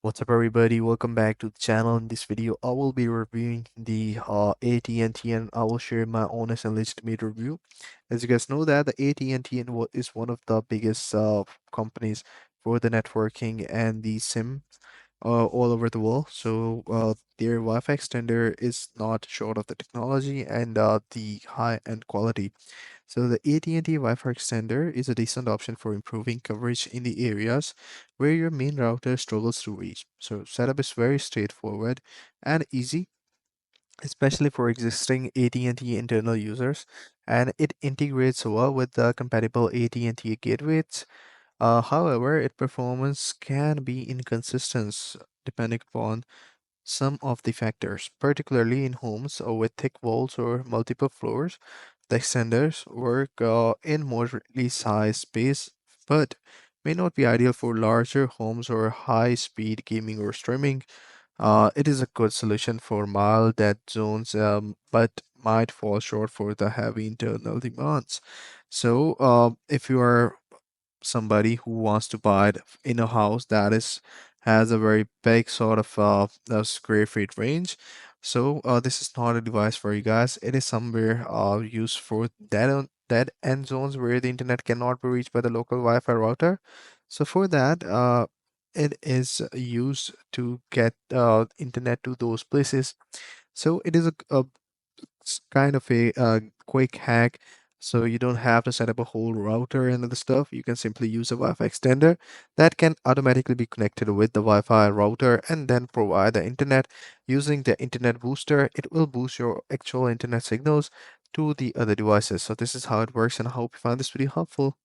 What's up, everybody? Welcome back to the channel. In this video, I will be reviewing the AT&T, and I will share my honest and legitimate review. As you guys know that the AT&T is one of the biggest companies for the networking and the SIM all over the world. So their Wi-Fi extender is not short of the technology and the high-end quality. So the AT&T Wi-Fi extender is a decent option for improving coverage in the areas where your main router struggles to reach. So setup is very straightforward and easy, especially for existing AT&T internal users, and it integrates well with the compatible AT&T gateways. However, its performance can be inconsistent depending upon some of the factors, particularly in homes with thick walls or multiple floors. The extenders work in moderately sized space, but may not be ideal for larger homes or high-speed gaming or streaming. It is a good solution for mild dead zones, but might fall short for the heavy internal demands. So, if you are somebody who wants to buy it in a house that is has a very big sort of square feet range. So this is not a device for you guys. It is somewhere used for dead end zones where the internet cannot be reached by the local Wi-Fi router. So for that, it is used to get internet to those places. So it is a kind of a quick hack. So you don't have to set up a whole router and other stuff. You can simply use a Wi-Fi extender that can automatically be connected with the Wi-Fi router and then provide the internet. Using the internet booster, it will boost your actual internet signals to the other devices. So this is how it works, and I hope you found this video helpful.